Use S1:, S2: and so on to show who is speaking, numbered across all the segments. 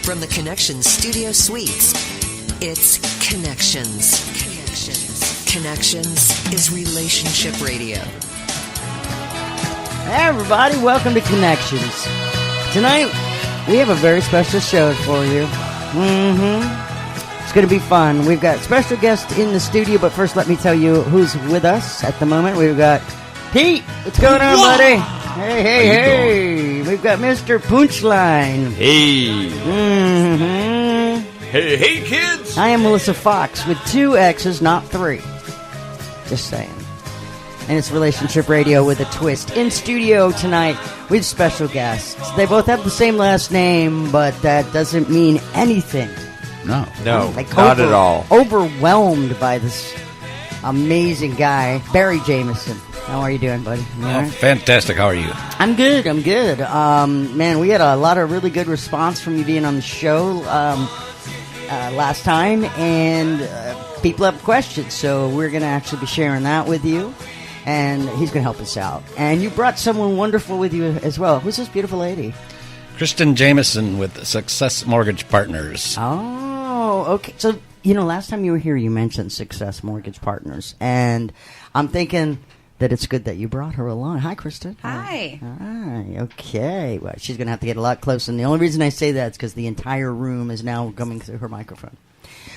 S1: From the Connections Studio Suites, it's Connections. Connections is relationship radio.
S2: Hey everybody, welcome to Connections. Tonight, we have a very special show for you. It's going to be fun. We've got special guests in the studio, but first let me tell you who's with us at the moment. We've got Pete. What's going on, buddy? Hey. We've got Mr. Punchline.
S3: Hey.
S2: Mm-hmm.
S3: Hey, kids.
S2: I am Melissa Fox with 2 X's, not 3. Just saying. And it's Relationship Radio with a twist. In studio tonight with special guests. They both have the same last name, but that doesn't mean anything.
S3: No,
S4: not at all.
S2: Overwhelmed by this amazing guy, Barry Jameson. How are you doing, buddy? You all right?
S3: Fantastic. How are you?
S2: I'm good. Man, we had a lot of really good response from you being on the show last time, and people have questions, so we're going to actually be sharing that with you, and he's going to help us out. And you brought someone wonderful with you as well. Who's this beautiful lady?
S3: Kristen Jameson with Success Mortgage Partners.
S2: Oh, okay. So, last time you were here, you mentioned Success Mortgage Partners, and I'm thinking that it's good that you brought her along. Hi, Kristen.
S5: Hi.
S2: Hi. Okay. Well, she's going to have to get a lot closer. And the only reason I say that is because the entire room is now coming through her microphone.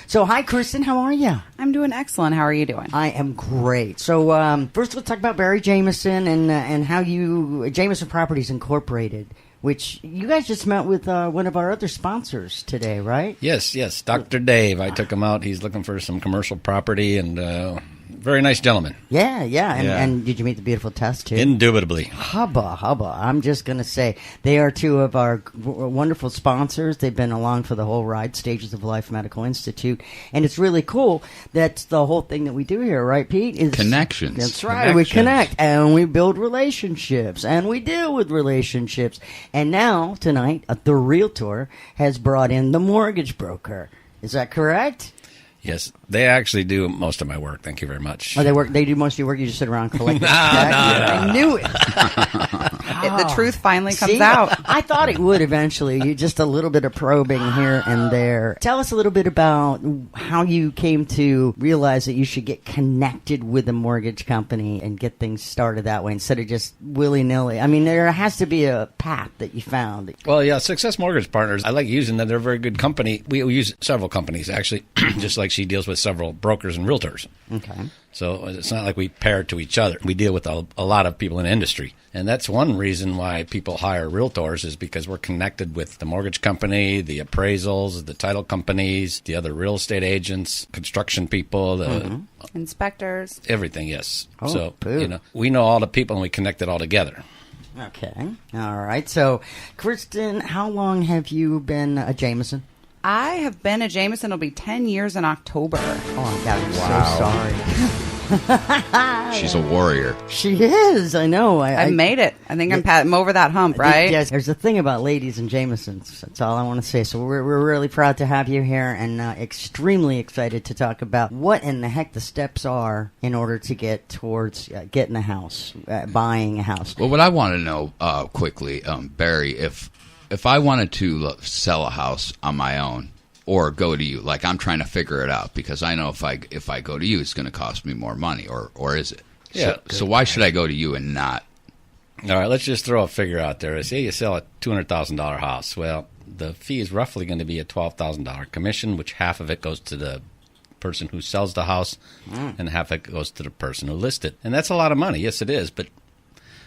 S2: So, hi, Kristen. How are you?
S5: I'm doing excellent. How are you doing?
S2: I am great. So, first let's talk about Barry Jameson and how you, Jameson Properties Incorporated, which you guys just met with one of our other sponsors today, right?
S3: Yes. Dr. Dave. I took him out. He's looking for some commercial property, and very nice gentleman.
S2: Yeah. And did you meet the beautiful Tess, too?
S3: Indubitably.
S2: Hubba. I'm just going to say they are 2 of our wonderful sponsors. They've been along for the whole ride, Stages of Life Medical Institute. And it's really cool. That's the whole thing that we do here, right, Pete? Is
S4: Connections.
S2: That's right. We connect, and we build relationships, and we deal with relationships. And now, tonight, the realtor has brought in the mortgage broker. Is that correct?
S3: Yes, they actually do most of my work. Thank you very much.
S2: Oh, they do most of your work. You just sit around collecting.
S3: No.
S2: I knew it.
S5: The truth finally comes out.
S2: I thought it would eventually. You just a little bit of probing here and there. Tell us a little bit about how you came to realize that you should get connected with a mortgage company and get things started that way instead of just willy-nilly. I mean, there has to be a path that you found.
S3: Well, yeah, Success Mortgage Partners, I like using them. They're a very good company. We use several companies, actually, just like she deals with several brokers and realtors.
S2: Okay.
S3: So it's not like we pair to each other. We deal with a lot of people in the industry. And that's one reason why people hire realtors is because we're connected with the mortgage company, the appraisals, the title companies, the other real estate agents, construction people, the
S5: Inspectors.
S3: everything, yes.
S2: Oh,
S3: so,
S2: boo.
S3: we know all the people and we connect it all together.
S2: Okay. All right. So, Kristen, how long have you been a Jameson?
S5: I have been a Jameson. It'll be 10 years in October.
S2: Oh, God, I'm so sorry.
S4: She's a warrior.
S2: She is. I know.
S5: I made it. I think I'm over that hump, right?
S2: Yes. There's a thing about ladies and Jamesons. That's all I want to say. So we're really proud to have you here and extremely excited to talk about what in the heck the steps are in order to get towards getting a house, buying a house.
S4: Well, what I want to know quickly, Barry, if I wanted to sell a house on my own or go to you, like I'm trying to figure it out because I know if I go to you, it's going to cost me more money, or is it?
S3: Yeah.
S4: So why should I go to you and not?
S3: All right, let's just throw a figure out there. Say you sell a $200,000 house. Well, the fee is roughly going to be a $12,000 commission, which half of it goes to the person who sells the house and half of it goes to the person who lists it. And that's a lot of money. Yes, it is, but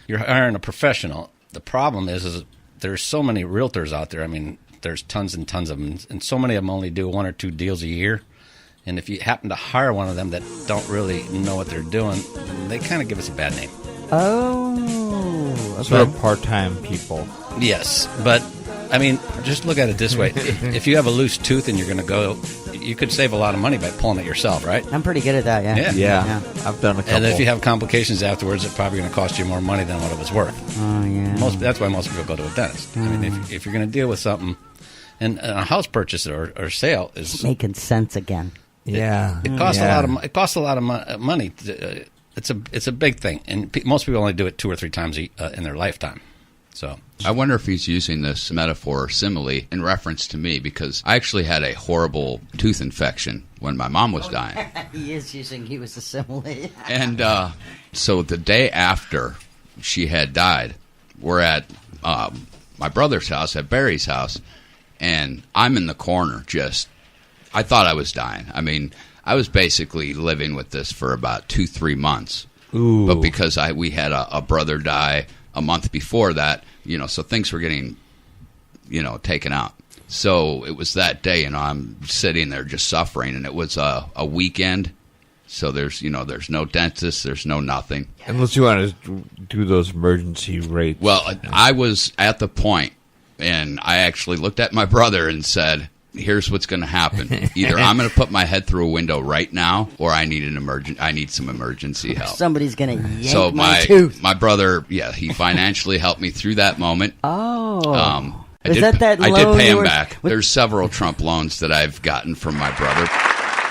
S3: you're hiring a professional. The problem is there's so many realtors out there. I mean, there's tons and tons of them, and so many of them only do 1 or 2 deals a year. And if you happen to hire one of them that don't really know what they're doing, they kind of give us a bad name.
S2: Oh, okay.
S6: Sort of part-time people.
S3: Yes, but I mean, just look at it this way. If you have a loose tooth and you're going to go, you could save a lot of money by pulling it yourself, right?
S2: I'm pretty good at that, yeah.
S6: Yeah. I've done a couple.
S3: And if you have complications afterwards, it's probably going to cost you more money than what it was worth.
S2: Oh, yeah.
S3: That's why most people go to a dentist. I mean, if you're going to deal with something, and a house purchase or sale is
S2: making sense again.
S6: Yeah.
S3: It costs a lot of it costs a lot of money. It's a big thing, and most people only do it 2 or 3 times in their lifetime. So
S4: I wonder if he's using this metaphor or simile in reference to me, because I actually had a horrible tooth infection when my mom was dying.
S2: He was a simile.
S4: And so the day after she had died, we're at my brother's house, at Barry's house, and I'm in the corner I thought I was dying. I mean, I was basically living with this for about 2-3 months.
S6: Ooh.
S4: But because we had a brother die a month before that, so things were getting, taken out. So it was that day, I'm sitting there just suffering, and it was a weekend. So there's no dentist, there's no nothing.
S6: Unless you want to do those emergency rates.
S4: Well, I was at the point, and I actually looked at my brother and said, here's what's going to happen. Either I'm going to put my head through a window right now, or I need some emergency help.
S2: Somebody's going to yank my tooth.
S4: My brother, he financially helped me through that moment.
S2: Oh.
S4: I did pay him back. There's several Trump loans that I've gotten from my brother.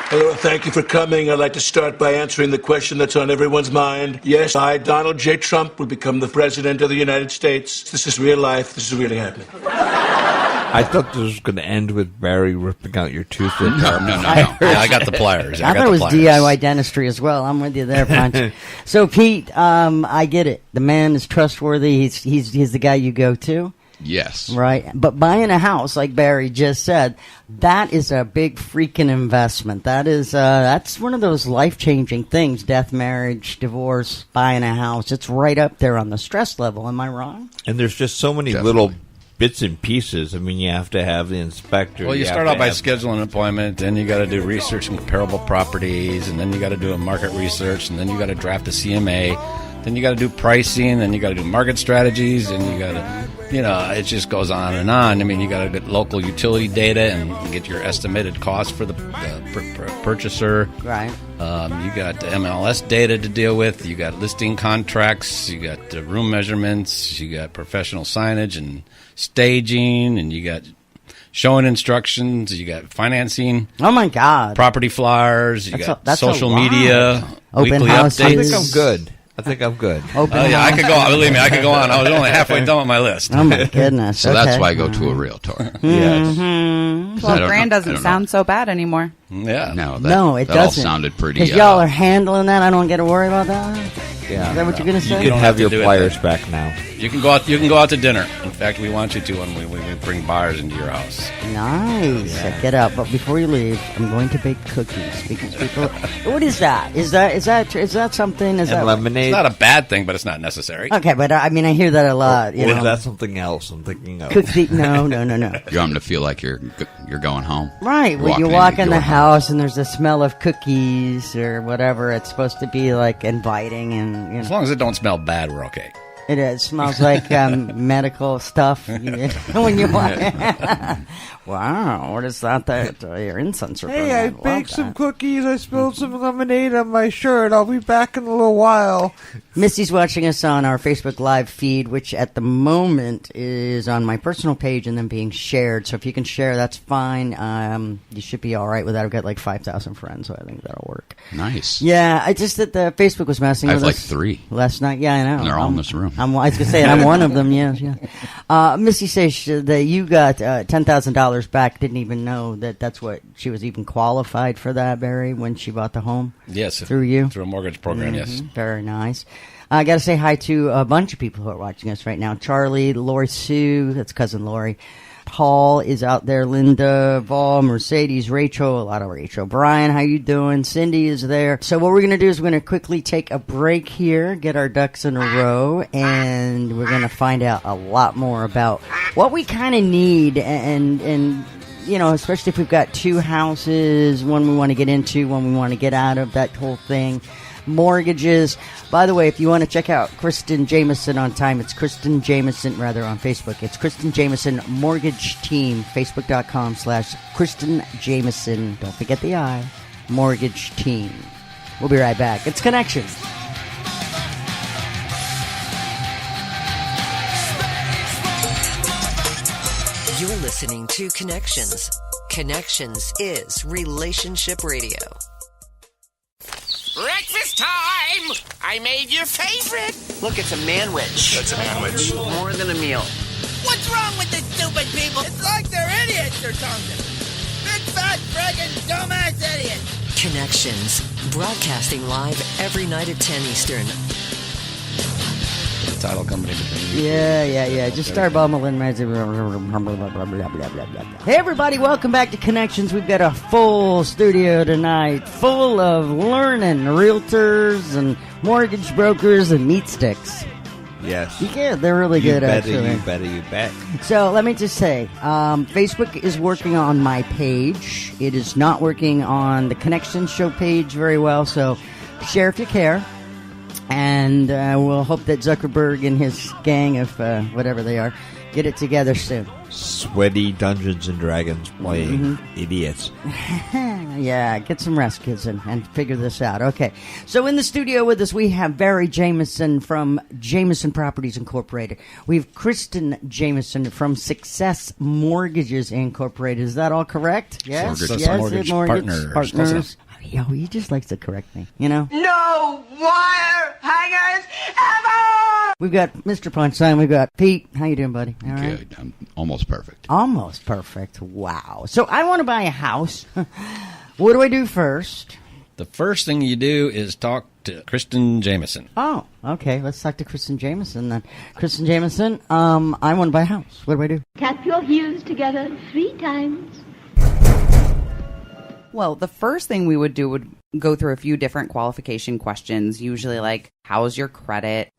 S7: Hello, and thank you for coming. I'd like to start by answering the question that's on everyone's mind. Yes, I, Donald J. Trump, will become the President of the United States. This is real life. This is really happening.
S6: I thought this was going to end with Barry ripping out your tooth.
S4: No.
S3: yeah, I got the pliers.
S2: I thought it was DIY dentistry as well. I'm with you there, Punch. So, Pete, I get it. The man is trustworthy. He's the guy you go to.
S4: Yes.
S2: Right. But buying a house, like Barry just said, that is a big freaking investment. That's one of those life-changing things. Death, marriage, divorce, buying a house. It's right up there on the stress level. Am I wrong?
S6: And there's just so many little bits and pieces. I mean, you have to have the inspector.
S3: Well, you start out by scheduling an appointment, then you got to do research on comparable properties, and then you got to do a market research, and then you got to draft a CMA, then you got to do pricing, then you got to do market strategies, and you got to, it just goes on and on. I mean, you got to get local utility data and get your estimated cost for the purchaser.
S2: Right.
S3: You got the MLS data to deal with. You got listing contracts. You got the room measurements. You got professional signage and staging, and you got showing instructions. You got financing.
S2: Oh my God!
S3: Property flyers. You got social
S2: a
S3: media.
S2: Open
S3: weekly
S2: houses.
S3: updates.
S6: I think I'm good.
S3: Yeah, I could go on. Believe me, I could go on. I was only halfway done with my list.
S2: Oh my goodness!
S4: So that's why I go to a realtor.
S6: Yes.
S5: Well, grand doesn't sound so bad anymore.
S3: Yeah.
S4: No,
S2: it
S4: that
S2: doesn't.
S4: all sounded pretty.
S2: Because y'all are handling that. I don't get to worry about that.
S6: Yeah.
S2: Is that what you're going to say?
S6: You can have your
S3: do it
S6: pliers
S3: then.
S6: back now.
S3: You can go out. You can go out to dinner. In fact, we want you to when we bring buyers into your house.
S2: Nice. Get out. But before you leave, I'm going to bake cookies because people. What is that? Is that something? Is that
S6: lemonade?
S3: It's not a bad thing, but it's not necessary.
S2: Okay, but I mean, I hear that a lot.
S6: Or is that something else I'm thinking of?
S2: No.
S4: You want them to feel like you're going home.
S2: Right. When you walk in the house and there's the smell of cookies or whatever, it's supposed to be like inviting and
S3: As long as it don't smell bad, we're okay.
S2: It is. Smells like medical stuff when you walk in. Wow, what is that? Your incense.
S6: Hey, I baked some cookies. I spilled some lemonade on my shirt. I'll be back in a little while.
S2: Missy's watching us on our Facebook Live feed, which at the moment is on my personal page and then being shared. So if you can share, that's fine. You should be all right with that. I've got like 5,000 friends, so I think that'll work.
S4: Nice.
S2: Yeah, I just that the Facebook was messing
S4: I
S2: with
S4: have
S2: us.
S4: like 3
S2: last night. Yeah, I know.
S4: And they're all in this room.
S2: I was going to say, and I'm one of them, yes. Missy says that you got $10,000 back. Didn't even know that's what she was even qualified for that, Barry, when she bought the home?
S3: Yes.
S2: Through you?
S3: Through a mortgage program, yes.
S2: Very nice. I got to say hi to a bunch of people who are watching us right now. Charlie, Lori Sue, that's cousin Lori. Paul is out there. Linda, Vol, Mercedes, Rachel, a lot of Rachel. Brian, how you doing? Cindy is there. So what we're going to do is we're going to quickly take a break here, get our ducks in a row, and we're going to find out a lot more about what we kind of need and especially if we've got 2 houses, one we want to get into, one we want to get out of, that whole thing. Mortgages. By the way, if you want to check out Kristen Jameson on time, it's Kristen Jameson, rather, on Facebook. It's Kristen Jameson Mortgage Team, Facebook.com/Kristen Jameson. Don't forget the I, Mortgage Team. We'll be right back. It's Connections.
S1: You're listening to Connections. Connections is Relationship Radio.
S8: Breakfast This time, I made your favorite.
S1: Look, it's a manwich.
S7: That's a manwich.
S1: More than a meal.
S8: What's wrong with these stupid people? It's like they're idiots or something. Big fat friggin' dumbass idiots.
S1: Connections. Broadcasting live every night at 10 Eastern.
S3: The title company between you.
S2: Yeah. Just start bumbling. Hey, everybody, welcome back to Connections. We've got a full studio tonight, full of learning realtors and mortgage brokers and meat sticks.
S6: Yes.
S2: Yeah, they're really good, actually.
S6: You bet.
S2: So let me just say, Facebook is working on my page. It is not working on the Connections Show page very well, so share if you care. And we'll hope that Zuckerberg and his gang of whatever they are get it together soon.
S6: Sweaty Dungeons and Dragons playing idiots.
S2: Yeah, get some rest, kids, and figure this out. Okay, so in the studio with us, we have Barry Jameson from Jameson Properties Incorporated. We have Kristen Jameson from Success Mortgages Incorporated. Is that all correct? Yes,
S3: Mortgage Partners.
S2: Yo, he just likes to correct me, you know?
S8: No wire hangers ever!
S2: We've got Mr. Punchline. We've got Pete. How you doing, buddy? All right?
S4: Good. I'm almost perfect.
S2: Almost perfect. Wow. So I want to buy a house. What do I do first?
S3: The first thing you do is talk to Kristen Jameson.
S2: Oh, okay. Let's talk to Kristen Jameson then. Kristen Jameson, I want to buy a house. What do I do?
S9: Tap your heels together 3 times.
S5: Well, the first thing we would do would go through a few different qualification questions, usually like, how's your credit?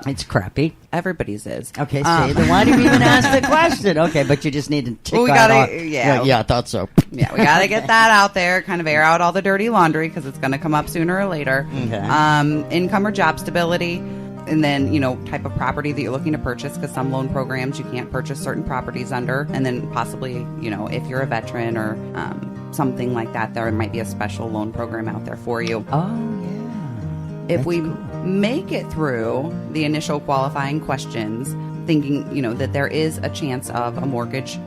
S2: It's crappy.
S5: Everybody's is.
S2: Okay, see, then why do you even ask the question? Okay, but you just need to tick
S5: Well, we
S2: that
S5: gotta-
S2: off.
S5: yeah.
S2: I thought so.
S5: Yeah, we got to get that out there, kind of air out all the dirty laundry because it's going to come up sooner or later.
S2: Okay.
S5: Income or job stability. And then, type of property that you're looking to purchase, because some loan programs you can't purchase certain properties under. And then possibly, if you're a veteran or something like that, there might be a special loan program out there for you.
S2: Oh, yeah.
S5: If
S2: That's
S5: we
S2: cool.
S5: make it through the initial qualifying questions, thinking, that there is a chance of a mortgage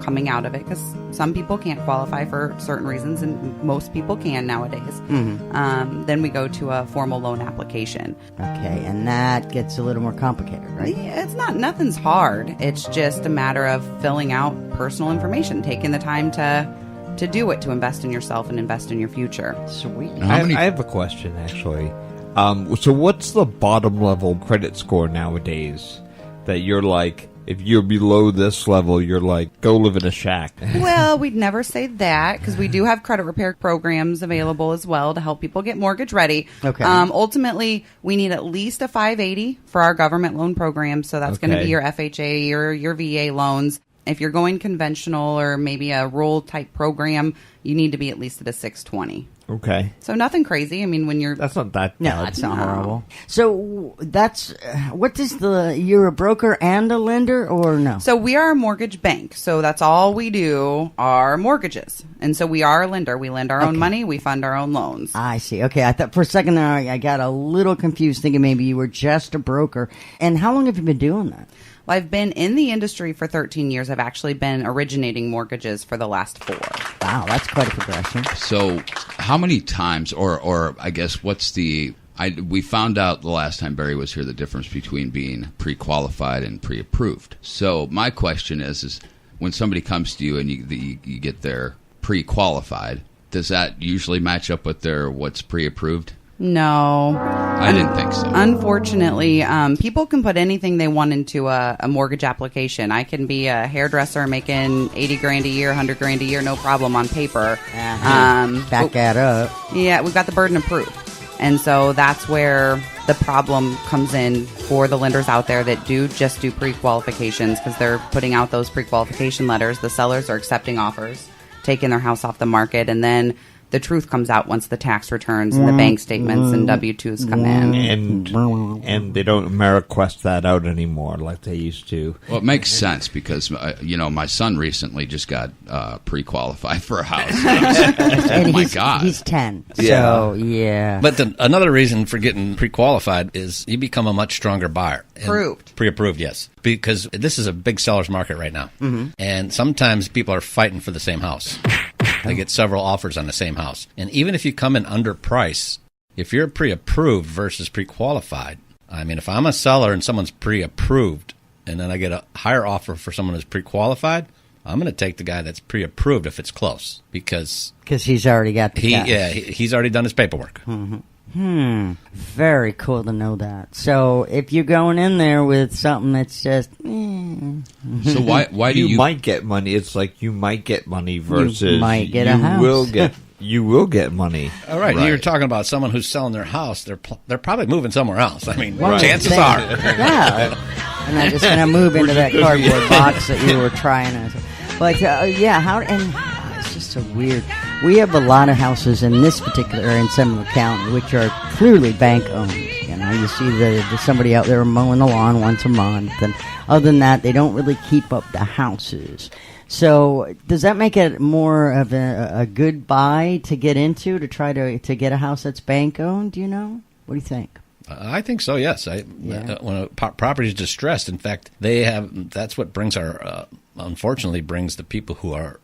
S5: coming out of it, because some people can't qualify for certain reasons and most people can nowadays. Then we go to a formal loan application.
S2: Okay, and that gets a little more complicated, right?
S5: Yeah, nothing's hard. It's just a matter of filling out personal information, taking the time to do it, to invest in yourself and invest in your future.
S2: Sweet.
S6: I have a question, actually. So what's the bottom level credit score nowadays that you're like, if you're below this level, you're like, go live in a shack?
S5: Well, we'd never say that, because we do have credit repair programs available as well to help people get mortgage ready.
S2: Okay.
S5: Ultimately, we need at least a 580 for our government loan program. So that's going to
S6: Okay.
S5: be your FHA or your VA loans. If you're going conventional or maybe a rural type program, you need to be at least at a 620.
S6: Okay.
S5: So nothing crazy. I mean, when you're...
S6: That's not that
S2: No,
S6: bad.
S2: that's not
S5: No.
S2: horrible. So that's, what is you're a broker and a lender, or no?
S5: So we are a mortgage bank. So that's all we do are mortgages. And so we are a lender. We lend our own money. We fund our own loans.
S2: I see. Okay, I thought for a second there I got a little confused, thinking maybe you were just a broker. And how long have you been doing that?
S5: Well, I've been in the industry for 13 years. I've actually been originating mortgages for the last 4.
S2: Wow, that's quite a progression.
S4: So, how many times, or I guess, what's the? We found out the last time Barry was here the difference between being pre-qualified and pre-approved. So, my question is when somebody comes to you and you get their pre-qualified, does that usually match up with their what's pre-approved?
S5: No.
S4: I didn't think so.
S5: Unfortunately, people can put anything they want into a mortgage application. I can be a hairdresser making $80,000 a year, $100,000 a year, no problem on paper.
S2: Back that up.
S5: Yeah, we've got the burden of proof. And so that's where the problem comes in for the lenders out there that just do pre-qualifications, because they're putting out those pre-qualification letters. The sellers are accepting offers, taking their house off the market, and then the truth comes out once the tax returns and the bank statements and W-2s come in.
S6: And they don't AmeriQuest that out anymore like they used to.
S4: Well, it makes sense because, my son recently just got pre-qualified for a house.
S2: And
S4: Oh, my God.
S2: He's 10.
S6: Yeah.
S2: So, yeah.
S3: But another reason for getting pre-qualified is you become a much stronger buyer.
S5: Approved.
S3: Pre-approved, yes. Because this is a big seller's market right now. And sometimes people are fighting for the same house. They get several offers on the same house. And even if you come in under price, if you're pre-approved versus pre-qualified, I mean, if I'm a seller and someone's pre-approved and then I get a higher offer for someone who's pre-qualified, I'm going to take the guy that's pre-approved if it's close because
S2: he's already got the cash.
S3: Yeah, he's already done his paperwork.
S2: Very cool to know that. So if you're going in there with something that's just...
S4: So why do you...
S6: might get money. It's like you might get money versus
S2: you might get a house.
S6: You will get money.
S3: All right.
S4: Right.
S3: You're talking about someone who's selling their house. They're probably moving somewhere else. I mean,
S2: Well,
S3: chances
S2: they-
S3: are.
S2: Yeah. And I'm just going to move into that cardboard box that you were trying to... But, it's just so weird. We have a lot of houses in this particular area in Seminole County, which are clearly bank-owned. You know, you see the somebody out there mowing the lawn once a month. And other than that, they don't really keep up the houses. So does that make it more of a good buy to get into, to try to get a house that's bank-owned, do you know? What do you think?
S3: I think so, yes. When a property is distressed, in fact, that's what brings unfortunately brings the people who are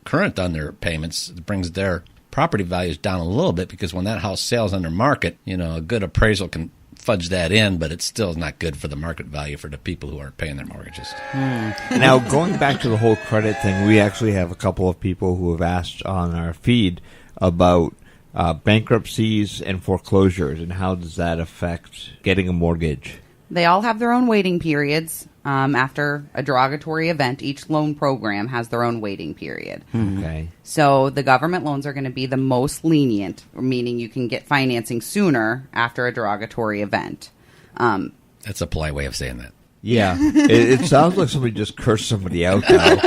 S3: current on their payments, it brings their property values down a little bit because when that house sells under market, a good appraisal can fudge that in, but it's still not good for the market value for the people who aren't paying their mortgages.
S6: Now, going back to the whole credit thing, we actually have a couple of people who have asked on our feed about bankruptcies and foreclosures and how does that affect getting a mortgage.
S5: They all have their own waiting periods. After a derogatory event, each loan program has their own waiting period.
S6: Okay.
S5: So the government loans are going to be the most lenient, meaning you can get financing sooner after a derogatory event.
S3: That's a polite way of saying that.
S6: Yeah. it sounds like somebody just cursed somebody out now.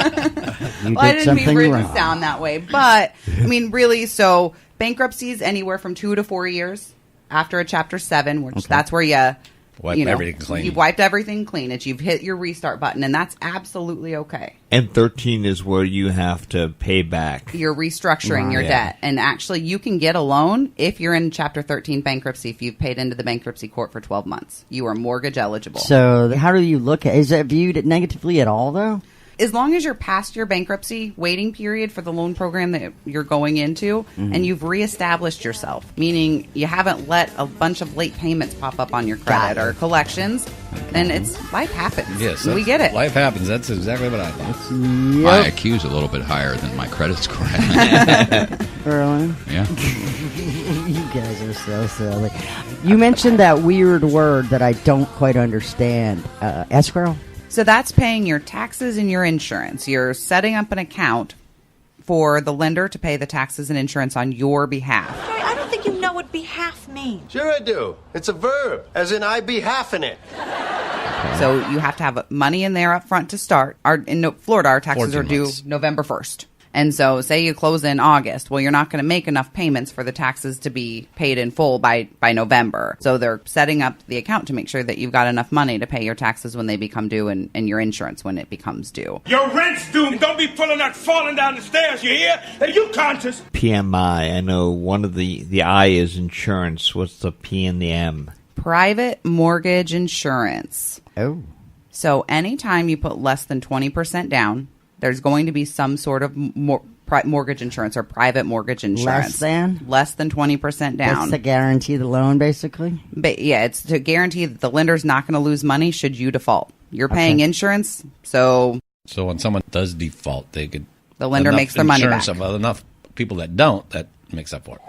S5: I didn't mean for it to sound that way. But, I mean, really, so bankruptcies anywhere from 2 to 4 years after a Chapter 7, which that's where
S3: everything clean.
S5: You've wiped everything clean. You've hit your restart button, and that's absolutely okay.
S6: And 13 is where you have to pay back.
S5: You're restructuring your debt. And actually, you can get a loan if you're in Chapter 13 bankruptcy, if you've paid into the bankruptcy court for 12 months. You are mortgage eligible.
S2: So how do you look at it? Is that viewed negatively at all, though?
S5: As long as you're past your bankruptcy waiting period for the loan program that you're going into, and you've reestablished yourself, meaning you haven't let a bunch of late payments pop up on your credit or collections, then life happens.
S3: Yes,
S5: we get it.
S3: Life happens. That's exactly what I thought.
S4: My IQ is a little bit higher than my credit score.
S2: Erlen?
S4: Yeah.
S2: You guys are so silly. You mentioned that weird word that I don't quite understand. Escrow?
S5: So that's paying your taxes and your insurance. You're setting up an account for the lender to pay the taxes and insurance on your behalf.
S10: Jerry, I don't think you know what behalf means.
S11: Sure I do. It's a verb, as in I behalfing it.
S5: So you have to have money in there up front to start. In Florida, our taxes are due
S3: months.
S5: November 1st. And so say you close in August. Well, you're not going to make enough payments for the taxes to be paid in full by November. So they're setting up the account to make sure that you've got enough money to pay your taxes when they become due and your insurance when it becomes due.
S12: Your rent's due. Don't be pulling that falling down the stairs. You hear? Are you conscious?
S6: PMI. I know one of the I is insurance. What's the P and the M?
S5: Private mortgage insurance.
S2: Oh.
S5: So anytime you put less than 20% down, there's going to be some sort of mortgage insurance or private mortgage insurance. Less than 20% down.
S2: That's to guarantee the loan, basically?
S5: But yeah, it's to guarantee that the lender's not going to lose money should you default. You're paying insurance, so
S3: when someone does default, the
S5: lender makes their money back.
S3: Of enough people that don't, that makes up for it.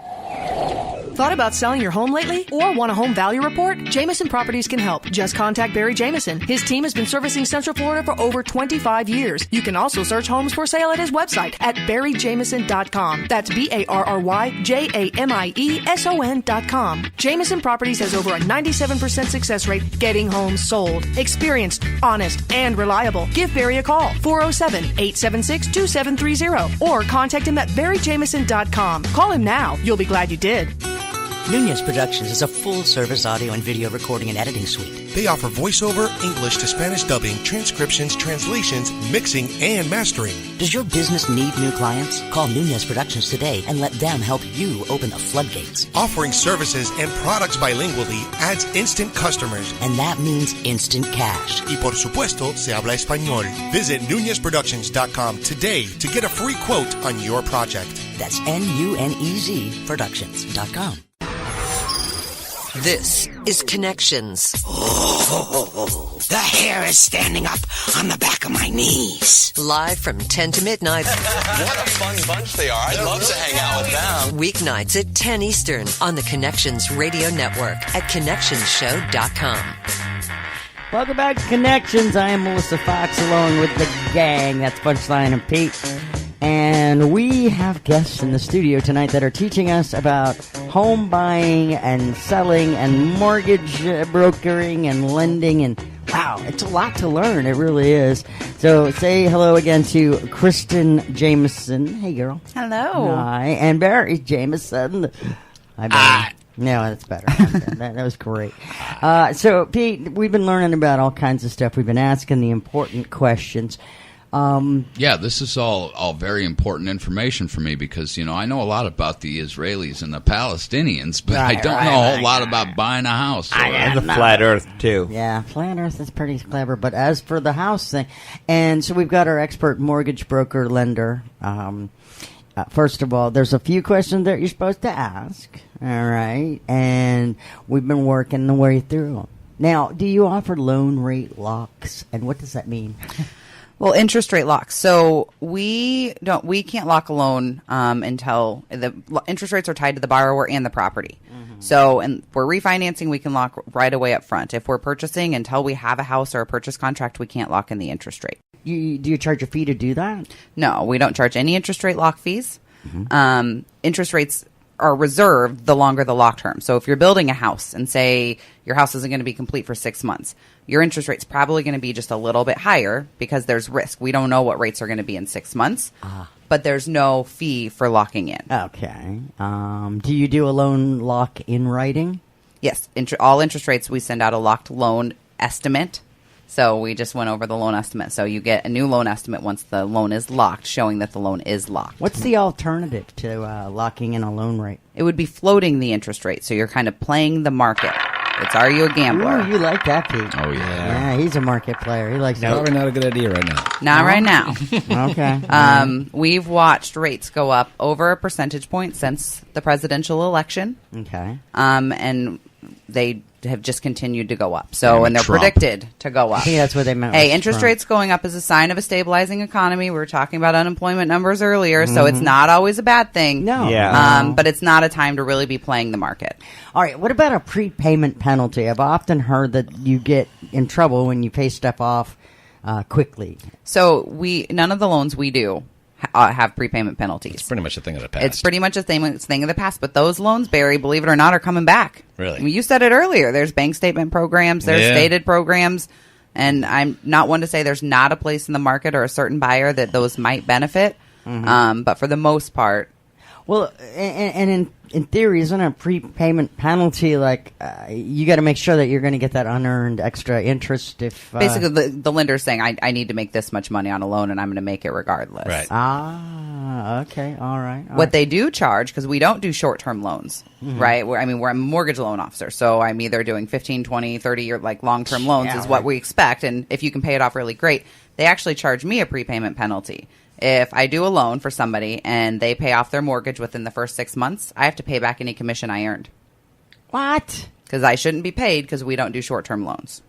S13: Thought about selling your home lately? Or want a home value report? Jameson Properties can help. Just contact Barry Jameson. His team has been servicing Central Florida for over 25 years. You can also search homes for sale at his website at barryjameson.com. That's BARRYJAMIESON.com. Jameson Properties has over a 97% success rate getting homes sold. Experienced, honest, and reliable. Give Barry a call. 407-876-2730. Or contact him at barryjameson.com. Call him now. You'll be glad you did.
S14: Nunez Productions is a full-service audio and video recording and editing suite.
S15: They offer voiceover, English to Spanish dubbing, transcriptions, translations, mixing, and mastering.
S14: Does your business need new clients? Call Nunez Productions today and let them help you open the floodgates.
S15: Offering services and products bilingually adds instant customers.
S14: And that means instant cash.
S15: Y por supuesto, se habla español. Visit NunezProductions.com today to get a free quote on your project.
S14: That's NUNEZ Productions.com.
S1: This is Connections.
S16: Oh, the hair is standing up on the back of my knees.
S1: Live from 10 to midnight.
S17: What a fun bunch they are. I'd love to hang out with them.
S1: Weeknights at 10 Eastern on the Connections Radio Network at connectionsshow.com.
S2: Welcome back to Connections. I am Melissa Fox along with the gang. That's Punchline and Pete. And we have guests in the studio tonight that are teaching us about home buying and selling and mortgage brokering and lending. And wow, it's a lot to learn. It really is. So say hello again to Kristen Jameson. Hey, girl.
S5: Hello.
S2: Hi. And Barry Jameson. Hi, Barry. No, that's better. that was great. So, Pete, we've been learning about all kinds of stuff. We've been asking the important questions.
S4: Yeah, this is all very important information for me because, I know a lot about the Israelis and the Palestinians, but I don't know a whole lot about buying a house.
S6: And the flat earth, too.
S2: Yeah, flat earth is pretty clever. But as for the house thing, and so we've got our expert mortgage broker lender. First of all, there's a few questions that you're supposed to ask, all right? And we've been working the way through them. Now, do you offer loan rate locks, and what does that mean?
S5: Well, interest rate locks. So we can't lock a loan until the interest rates are tied to the borrower and the property. Mm-hmm. So, and we're refinancing, we can lock right away up front. If we're purchasing, until we have a house or a purchase contract, we can't lock in the interest rate.
S2: Do you charge a fee to do that?
S5: No, we don't charge any interest rate lock fees.
S2: Mm-hmm.
S5: Interest rates are reserved the longer the lock term. So if you're building a house and say your house isn't going to be complete for 6 months, your interest rate's probably going to be just a little bit higher because there's risk. We don't know what rates are going to be in 6 months, but there's no fee for locking in.
S2: Okay. Do you do a loan lock in writing?
S5: Yes. All interest rates, we send out a locked loan estimate. So we just went over the loan estimate. So you get a new loan estimate once the loan is locked, showing that the loan is locked.
S2: What's the alternative to locking in a loan rate?
S5: It would be floating the interest rate. So you're kind of playing the market. It's Are You a Gambler?
S2: Ooh, you like that, Pete.
S4: Oh, yeah.
S2: Yeah, he's a market player. He likes that.
S3: Probably not a good idea right now.
S5: Not right now.
S2: Okay.
S5: We've watched rates go up over a percentage point since the presidential election.
S2: Okay.
S5: And they have just continued to go up. So, and they're
S4: Trump.
S5: predicted to go up.
S2: I think that's what they meant.
S5: Hey,
S2: with
S5: interest
S2: Trump.
S5: rates going up is a sign of a stabilizing economy. We were talking about unemployment numbers earlier, so it's not always a bad thing.
S2: No.
S6: Yeah.
S5: But it's not a time to really be playing the market.
S2: All right. What about a prepayment penalty? I've often heard that you get in trouble when you pay stuff off quickly.
S5: So none of the loans we do have prepayment penalties.
S3: It's pretty much a thing of the past.
S5: It's pretty much a thing of the past. But those loans, Barry, believe it or not, are coming back.
S3: Really?
S5: I mean, you said it earlier. There's bank statement programs. There's stated programs. And I'm not one to say there's not a place in the market or a certain buyer that those might benefit. Mm-hmm. But for the most part.
S2: Well, and in theory, isn't a prepayment penalty like you got to make sure that you're going to get that unearned extra interest if...
S5: Basically, the lender's saying, I need to make this much money on a loan, and I'm going to make it regardless.
S3: Right.
S2: Okay. All right.
S5: What they do charge, because we don't do short-term loans, right? We're a mortgage loan officer, so I'm either doing 15, 20, 30-year long-term loans is what we expect, and if you can pay it off really great, they actually charge me a prepayment penalty. If I do a loan for somebody and they pay off their mortgage within the first 6 months, I have to pay back any commission I earned.
S2: What?
S5: Because I shouldn't be paid because we don't do short-term loans.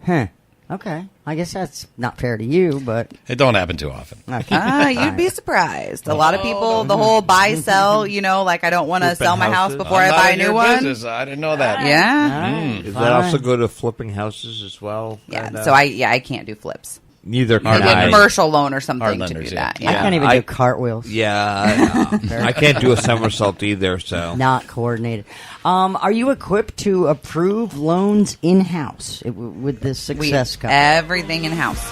S2: Huh. Okay. I guess that's not fair to you, but...
S3: It don't happen too often.
S2: Okay.
S5: You'd be surprised. A lot of people, the whole buy-sell, like I don't want to sell my house before I buy a new one.
S3: Business. I didn't know that.
S5: Yeah.
S6: Does that also go to flipping houses as well?
S5: Yeah. So I can't do flips.
S6: Neither can
S5: I get
S6: I.
S5: a commercial loan or something to
S3: lenders,
S5: do that.
S2: I can't even do cartwheels.
S6: Yeah, I can't do a somersault either. So
S2: not coordinated. Are you equipped to approve loans in-house with the Success Company?
S5: Everything in-house.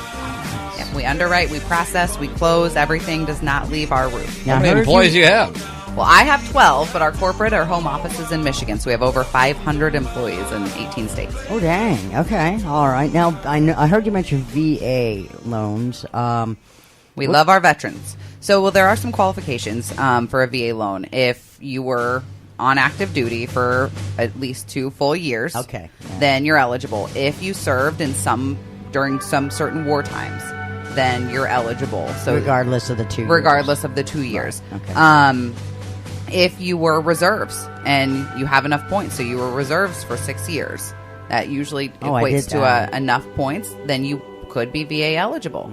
S5: Yeah, we underwrite, we process, we close. Everything does not leave our roof.
S3: How many employees do you have?
S5: Well, I have 12, but our home office is in Michigan, so we have over 500 employees in 18 states.
S2: Oh, dang. Okay. All right. Now, I heard you mention VA loans.
S5: We love our veterans. So, there are some qualifications for a VA loan. If you were on active duty for at least 2 full years, then you're eligible. If you served during some certain war times, then you're eligible. So
S2: regardless of the 2 years.
S5: Regardless of the 2 years.
S2: Right. Okay.
S5: if you were reserves and you have enough points, so you were reserves for 6 years, that usually equates to enough points, then you could be VA eligible.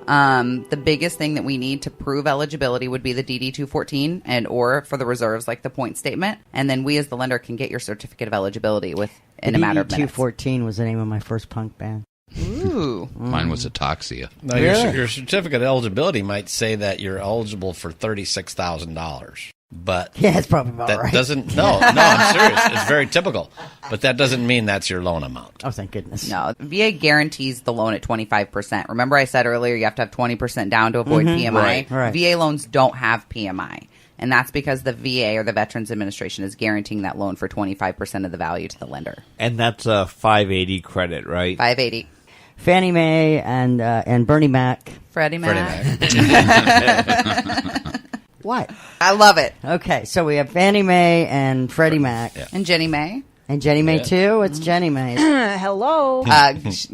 S5: The biggest thing that we need to prove eligibility would be the DD-214 and or for the reserves, like the point statement. And then we as the lender can get your certificate of eligibility in a matter of minutes.
S2: DD-214 was the name of my first punk band.
S5: Ooh.
S4: Mine was Ataxia.
S3: Now, your certificate of eligibility might say that you're eligible for $36,000. But
S2: yeah, it's probably about
S3: that
S2: right.
S3: doesn't. No, I'm serious. It's very typical, but that doesn't mean that's your loan amount.
S2: Oh, thank goodness.
S5: No, VA guarantees the loan at 25%. Remember, I said earlier you have to have 20% down to avoid PMI.
S2: Right.
S5: VA loans don't have PMI, and that's because the VA or the Veterans Administration is guaranteeing that loan for 25% of the value to the lender.
S6: And that's a 580 credit, right?
S5: 580.
S2: Fannie Mae and Bernie Mac.
S5: Freddie Mac.
S2: What?
S5: I love it.
S2: Okay, so we have Fannie Mae and Freddie Mac.
S5: Yeah. And Jenny Mae.
S2: And Jenny Mae, too? It's Jenny Mae.
S18: Hello.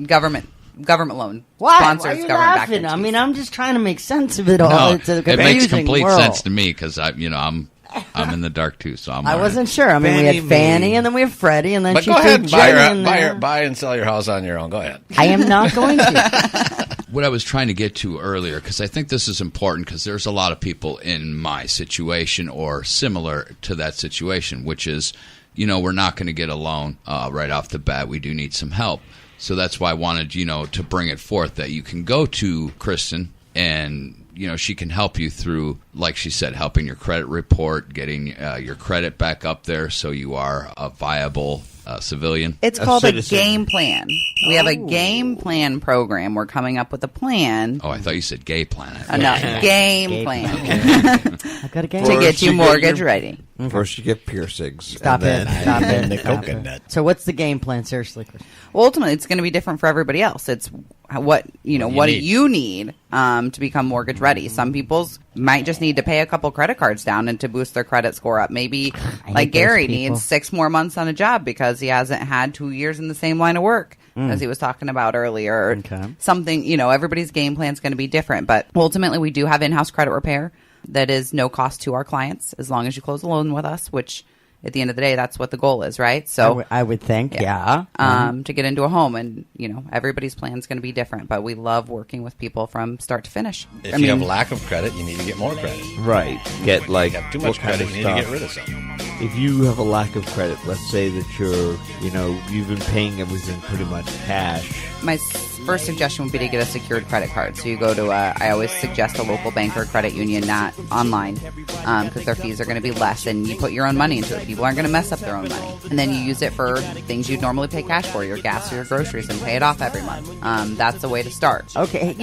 S5: Government loan.
S2: Why?
S5: Sponsors
S2: Why are you
S5: government-backed
S2: laughing? I
S5: entities.
S2: mean, I'm just trying to make sense of it all.
S4: No,
S2: It's a
S4: it makes
S2: confusing
S4: complete
S2: world.
S4: sense to me because I'm in the dark too. So
S2: I wasn't sure. I mean, we had Fannie, and then we have Freddie, and then
S3: But
S2: she
S3: go ahead and
S2: threw Jenny in there.
S3: buy and sell your house on your own. Go ahead.
S2: I am not going to.
S4: What I was trying to get to earlier, because I think this is important, because there's a lot of people in my situation or similar to that situation, which is, we're not going to get a loan right off the bat. We do need some help. So that's why I wanted, to bring it forth that you can go to Kristen and, she can help you through, like she said, helping your credit report, getting your credit back up there so you are a viable civilian.
S5: It's called a game plan. We have a game plan program. We're coming up with a plan.
S4: Oh, I thought you said gay plan.
S5: No, game plan.
S2: I got a game
S5: to get you mortgage ready.
S6: First you get piercings.
S2: Stop it.
S3: The coconut.
S2: So what's the game plan, seriously, Chris?
S5: Well, ultimately, it's going to be different for everybody else. It's what you need to become mortgage ready. Some people's might just need to pay a couple credit cards down and to boost their credit score up. Maybe like Gary needs 6 more months on a job because he hasn't had 2 years in the same line of work, as he was talking about earlier.
S2: Okay.
S5: Something, everybody's game plan is going to be different. But ultimately, we do have in-house credit repair that is no cost to our clients as long as you close a loan with us, which at the end of the day, that's what the goal is, right? So
S2: I would think, yeah.
S5: To get into a home, and everybody's plan is going to be different, but we love working with people from start to finish.
S3: If you have lack of credit, you need to get more credit.
S6: Right. Get like
S3: If you have too much credit, you need to get rid of some.
S6: If you have a lack of credit, let's say that you've been paying everything pretty much cash.
S5: My first suggestion would be to get a secured credit card. So you go to I always suggest a local bank or credit union, not online, because their fees are going to be less, and you put your own money into it. People aren't going to mess up their own money. And then you use it for things you'd normally pay cash for, your gas or your groceries, and pay it off every month. That's the way to start.
S2: Okay,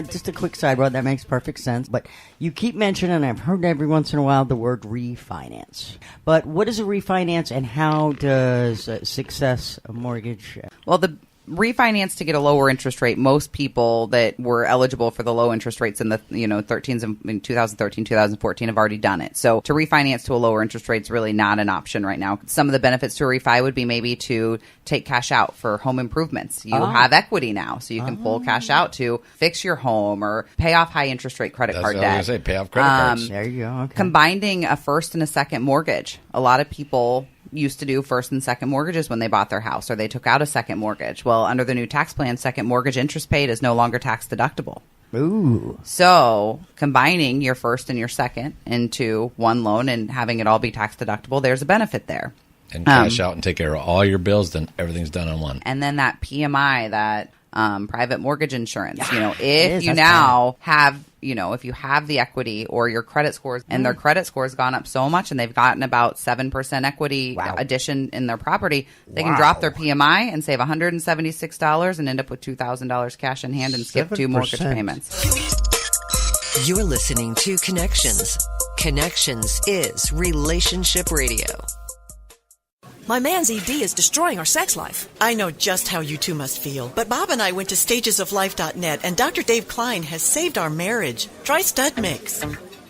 S2: just a quick sidebar, that makes perfect sense, but you keep mentioning, and I've heard every once in a while, the word refinance. But what is a refinance, and how does Success Mortgage...
S5: Well, the refinance to get a lower interest rate. Most people that were eligible for the low interest rates in the 13s in 2013, 2014 have already done it. So to refinance to a lower interest rate is really not an option right now. Some of the benefits to a refi would be maybe to take cash out for home improvements. You have equity now, so you can pull cash out to fix your home or pay off high interest rate credit card debt.
S3: I was going to say, pay off credit cards.
S2: There you go. Okay.
S5: Combining a first and a second mortgage. A lot of people used to do first and second mortgages when they bought their house or they took out a second mortgage. Well, under the new tax plan, second mortgage interest paid is no longer tax deductible.
S2: Ooh.
S5: So combining your first and your second into one loan and having it all be tax deductible, there's a benefit there.
S3: And cash out and take care of all your bills, then everything's done on one.
S5: And then that PMI, that private mortgage insurance, if you now have, if you have the equity or your credit scores and their credit score's gone up so much and they've gotten about 7% equity addition in their property, they can drop their PMI and save $176 and end up with $2,000 cash in hand and skip 2 mortgage payments.
S1: You're listening to Connections. Connections is Relationship Radio.
S10: My man's ED is destroying our sex life.
S19: I know just how you two must feel, but Bob and I went to stagesoflife.net, and Dr. Dave Klein has saved our marriage. Try Stud Mix.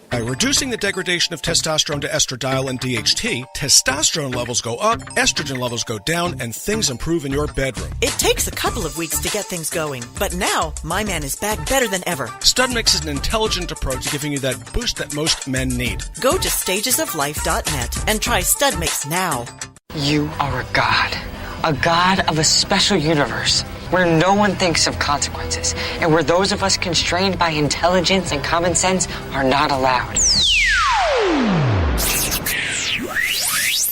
S15: By reducing the degradation of testosterone to estradiol and DHT, testosterone levels go up, estrogen levels go down, and things improve in your bedroom.
S19: It takes a couple of weeks to get things going, but now my man is back better than ever.
S15: StudMix is an intelligent approach giving you that boost that most men need.
S19: Go to stagesoflife.net and try StudMix now.
S18: You are a god of a special universe where no one thinks of consequences and where those of us constrained by intelligence and common sense are not allowed.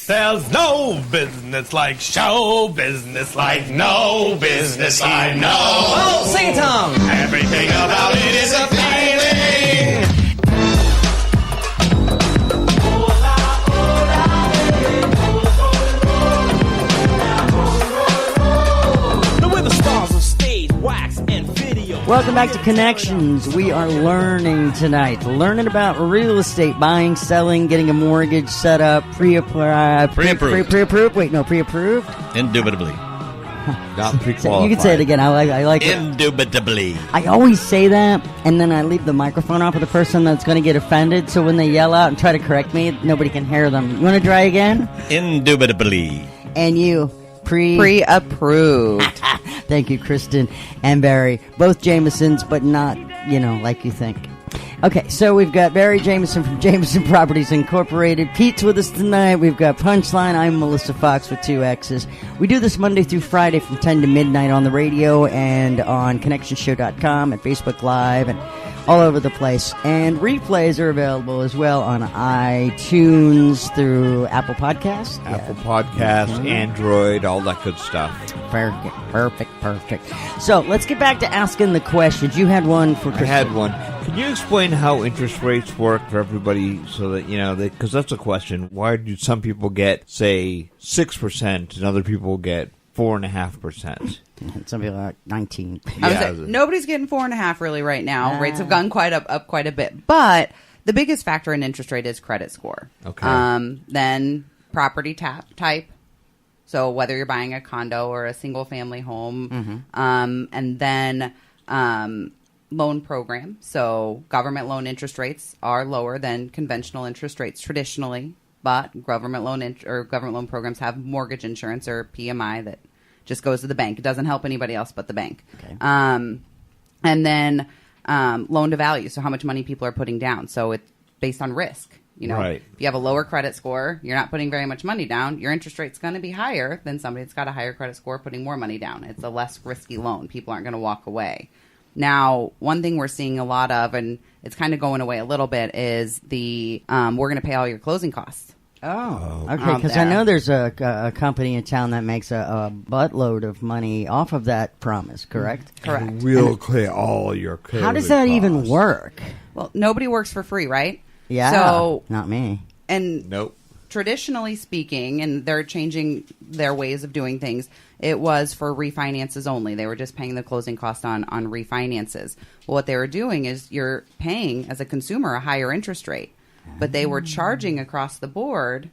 S20: There's no business like show business, like no business I know.
S18: Oh, sing it, Tom!
S20: Everything about it is a feeling.
S2: Welcome back to Connections. We are learning tonight. Learning about real estate, buying, selling, getting a mortgage set up, pre-approved. Wait, no, pre-approved?
S3: Indubitably.
S6: Not pre-qualified.
S2: You can say it again. I like it.
S3: Indubitably.
S2: I always say that, and then I leave the microphone off of the person that's going to get offended, so when they yell out and try to correct me, nobody can hear them. You want to try again?
S3: Indubitably.
S2: And you?
S5: Pre-approved.
S2: Thank you, Kristen and Barry. Both Jamesons, but not, like you think. Okay, so we've got Barry Jameson from Jameson Properties Incorporated. Pete's with us tonight. We've got Punchline. I'm Melissa Fox with 2 X's. We do this Monday through Friday from 10 to midnight on the radio and on ConnectionShow.com and Facebook Live and all over the place. And replays are available as well on iTunes through Apple Podcasts.
S6: Apple Podcasts, Android, all that good stuff.
S2: Perfect. So let's get back to asking the questions. You had one for Kristen.
S6: I had one. Can you explain how interest rates work for everybody so that, because that's a question. Why do some people get, say, 6% and other people get 4.5%?
S2: Some people are 19.
S5: Nobody's getting 4.5 really right now. Rates have gone up quite a bit. But the biggest factor in interest rate is credit score.
S6: Okay.
S5: Then property type. So whether you're buying a condo or a single family home, and then loan program. So government loan interest rates are lower than conventional interest rates traditionally, but government loan programs have mortgage insurance or PMI that just goes to the bank. It doesn't help anybody else but the bank.
S2: Okay.
S5: And then loan to value, so how much money people are putting down. So it's based on risk.
S6: Right.
S5: If you have a lower credit score, you're not putting very much money down, your interest rate's going to be higher than somebody that's got a higher credit score putting more money down. It's a less risky loan. People aren't going to walk away. Now, one thing we're seeing a lot of, and it's kind of going away a little bit, is the we're going to pay all your closing costs.
S2: Oh, okay, because I know there's a company in town that makes a buttload of money off of that promise, correct?
S5: Correct.
S6: We'll clear all your credit
S2: How does that
S6: costs.
S2: even work?
S5: Well, nobody works for free, right?
S2: Yeah,
S5: so,
S2: not me.
S5: And
S6: nope.
S5: Traditionally speaking, and they're changing their ways of doing things, it was for refinances only. They were just paying the closing cost on refinances. Well, what they were doing is you're paying, as a consumer, a higher interest rate. But they were charging across the board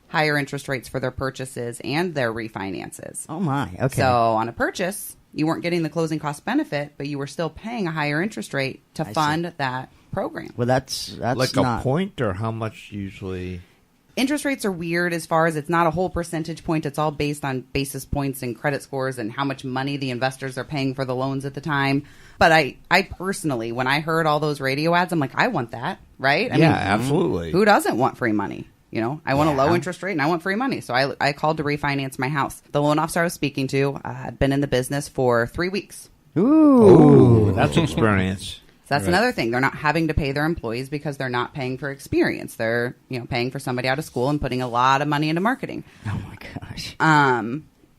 S5: higher interest rates for their purchases and their refinances.
S2: Oh, my. Okay.
S5: So on a purchase, you weren't getting the closing cost benefit, but you were still paying a higher interest rate to fund that program.
S2: Well, that's
S6: like
S2: not...
S6: a point, or how much usually?
S5: Interest rates are weird as far as it's not a whole percentage point. It's all based on basis points and credit scores and how much money the investors are paying for the loans at the time. But I personally, when I heard all those radio ads, I'm like, I want that, right? I mean,
S6: absolutely.
S5: Who doesn't want free money? I want a low interest rate and I want free money. So I called to refinance my house. The loan officer I was speaking to had been in the business for 3 weeks.
S2: Ooh,
S6: that's experience.
S5: So that's another thing. They're not having to pay their employees because they're not paying for experience. They're, paying for somebody out of school and putting a lot of money into marketing.
S2: Oh my gosh.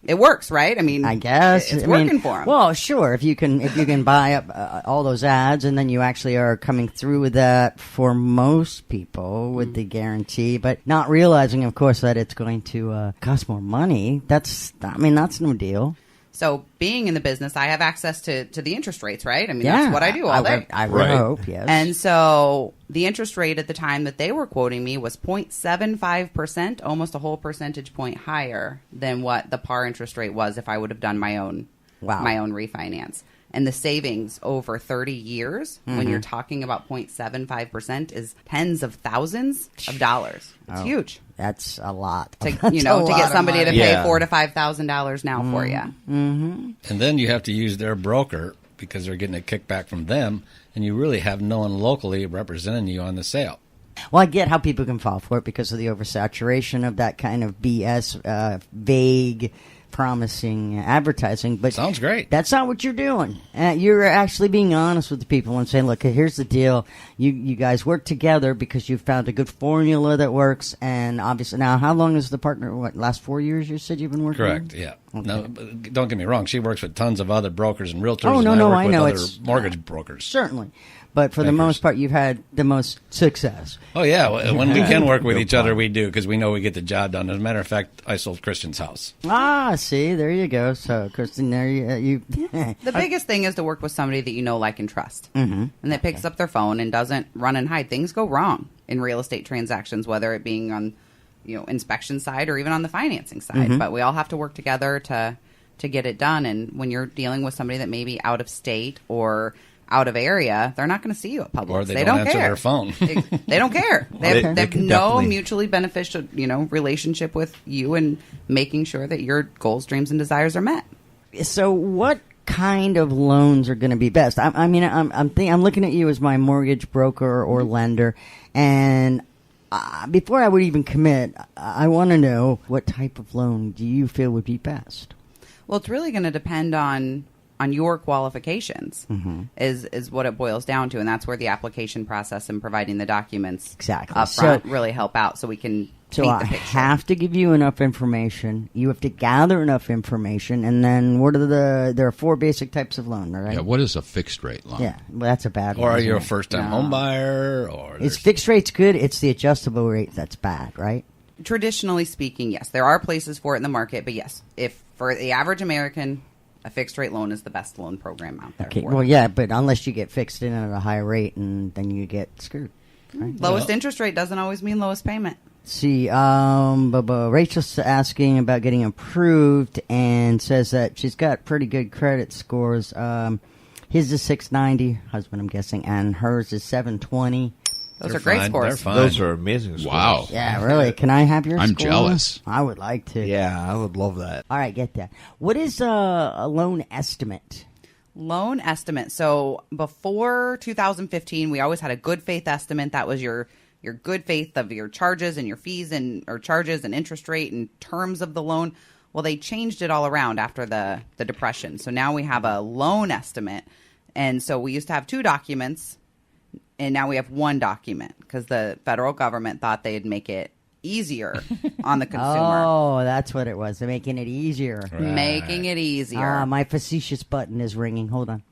S5: It works, right? I mean,
S2: I guess
S5: it's working for them.
S2: Well, sure. If you can buy up all those ads, and then you actually are coming through with that for most people with the guarantee, but not realizing, of course, that it's going to cost more money. That's no deal.
S5: So being in the business, I have access to the interest rates, right? I mean, that's what I do all day.
S2: I would hope, yes.
S5: And so the interest rate at the time that they were quoting me was 0.75%, almost a whole percentage point higher than what the par interest rate was if I would have done my own refinance. And the savings over 30 years, when you're talking about 0.75%, is tens of thousands of dollars. It's huge.
S2: That's a lot.
S5: To get somebody to pay $4,000 to $5,000 now for you.
S2: Mm-hmm.
S3: And then you have to use their broker because they're getting a kickback from them, and you really have no one locally representing you on the sale.
S2: Well, I get how people can fall for it because of the oversaturation of that kind of BS, vague, promising advertising. But
S3: sounds great.
S2: That's not what you're doing. You're actually being honest with the people and saying, look, here's the deal. You guys work together because you've found a good formula that works. And obviously, now, how long is the partner? Last 4 years you said you've been working
S3: Correct,
S2: with?
S3: yeah.
S2: Okay.
S3: No, don't get me wrong. She works with tons of other brokers and realtors.
S2: Oh, no,
S3: and
S2: I know.
S3: Other
S2: It's
S3: mortgage brokers.
S2: Certainly. But for the most part, you've had the most success.
S3: Oh, yeah. When we can work with each other, we do, because we know we get the job done. As a matter of fact, I sold Christian's house.
S2: Ah, see, there you go. So, Kristen, there you
S5: The biggest thing is to work with somebody that you know, like, and trust.
S2: Mm-hmm.
S5: And that picks up their phone and doesn't run and hide. Things go wrong in real estate transactions, whether it being on, inspection side or even on the financing side.
S2: Mm-hmm.
S5: But we all have to work together to get it done. And when you're dealing with somebody that may be out of state or out of area, they're not going to see you at Publix.
S3: Or they don't answer
S5: care.
S3: their phone.
S5: They don't care. They have no
S6: definitely
S5: mutually beneficial, relationship with you and making sure that your goals, dreams, and desires are met.
S2: So what kind of loans are going to be best? I'm looking at you as my mortgage broker or lender, and before I would even commit, I want to know what type of loan do you feel would be best?
S5: Well, it's really going to depend on your qualifications is what it boils down to, and that's where the application process and providing the documents up front really help out, so we can paint the picture.
S2: I have to give you enough information. You have to gather enough information, and then what are there are 4 basic types of loan, right?
S4: Yeah, what is a fixed rate loan?
S2: Yeah, well, that's a bad one.
S3: Or are you a first-time home buyer? Or
S2: it's fixed rate's good. It's the adjustable rate that's bad, right?
S5: Traditionally speaking, yes. There are places for it in the market, but yes, if for the average American, a fixed rate loan is the best loan program out there.
S2: Okay, well, yeah, but unless you get fixed in at a high rate, and then you get screwed. Right?
S5: Lowest interest rate doesn't always mean lowest payment.
S2: See, Rachel's asking about getting approved and says that she's got pretty good credit scores. His is 690, husband, I'm guessing, and hers is 720.
S5: Those are great scores.
S3: They're fine.
S6: Those are amazing scores.
S4: Wow.
S2: Yeah, really. Can I have your
S4: I'm
S2: score?
S4: jealous.
S2: I would like to.
S6: Yeah, I would love that.
S2: All right, get that. What is a loan estimate?
S5: Loan estimate. So before 2015, we always had a good faith estimate. That was your good faith of your charges and your fees or charges and interest rate and terms of the loan. Well, they changed it all around after the Depression. So now we have a loan estimate. And so we used to have 2 documents, and now we have 1 document because the federal government thought they'd make it easier on the consumer.
S2: Oh, that's what it was. They're making it easier.
S5: Right. Making it easier.
S2: My facetious button is ringing. Hold on.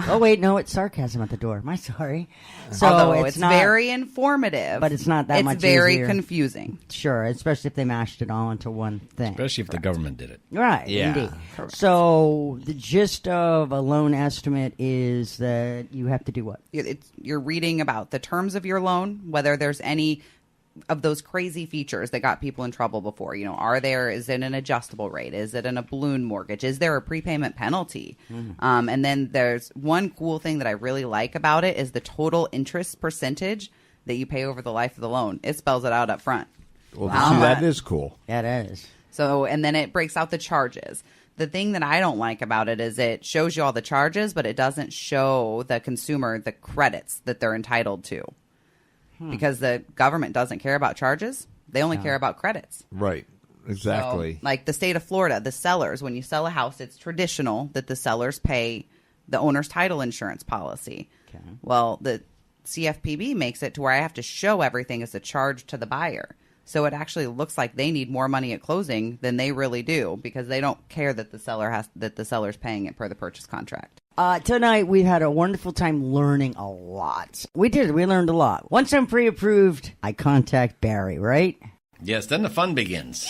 S2: Oh, wait, no, it's sarcasm at the door. My sorry. So
S5: although it's
S2: not
S5: very informative.
S2: But it's not that much easier.
S5: It's very confusing.
S2: Sure, especially if they mashed it all into one thing.
S3: Especially if the government did it.
S2: Right,
S6: yeah.
S2: Indeed. Correct. So the gist of a loan estimate is that you have to do what?
S5: You're reading about the terms of your loan, whether there's any of those crazy features that got people in trouble before. Is it an adjustable rate? Is it a balloon mortgage? Is there a prepayment penalty? And then there's one cool thing that I really like about it is the total interest percentage that you pay over the life of the loan. It spells it out up front.
S6: Well, see, that is cool.
S2: Yeah, that is.
S5: So, and then it breaks out the charges. The thing that I don't like about it is it shows you all the charges, but it doesn't show the consumer the credits that they're entitled to. Because the government doesn't care about charges. They only care about credits.
S6: Right. Exactly.
S5: So, like the state of Florida, the sellers, when you sell a house, it's traditional that the sellers pay the owner's title insurance policy.
S2: Okay.
S5: Well, the CFPB makes it to where I have to show everything as a charge to the buyer. So it actually looks like they need more money at closing than they really do because they don't care that the seller's paying it per the purchase contract.
S2: Tonight, we had a wonderful time learning a lot. We did. We learned a lot. Once I'm pre-approved, I contact Barry, right?
S3: Yes, then the fun begins.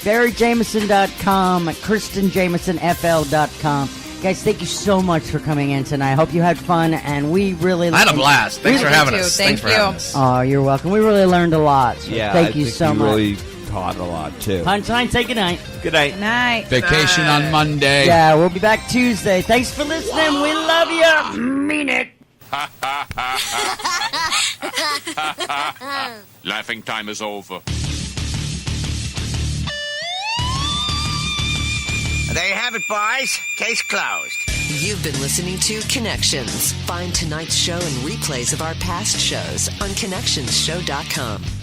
S2: BarryJameson.com, KristenJamesonFL.com. Guys, thank you so much for coming in tonight. I hope you had fun, and we really...
S3: I had a blast. Thanks for having us.
S5: Thanks for having
S3: us.
S2: Oh, you're welcome. We really learned a lot. So
S6: Yeah,
S2: thank you so much.
S6: Really caught a lot, too.
S2: Punchline, say goodnight.
S6: Good night.
S5: Good night.
S4: Vacation on Monday.
S2: Yeah, we'll be back Tuesday. Thanks for listening. We love you. Mean it.
S21: Laughing time is over.
S16: There you have it, boys. Case closed.
S1: You've been listening to Connections. Find tonight's show and replays of our past shows on ConnectionsShow.com.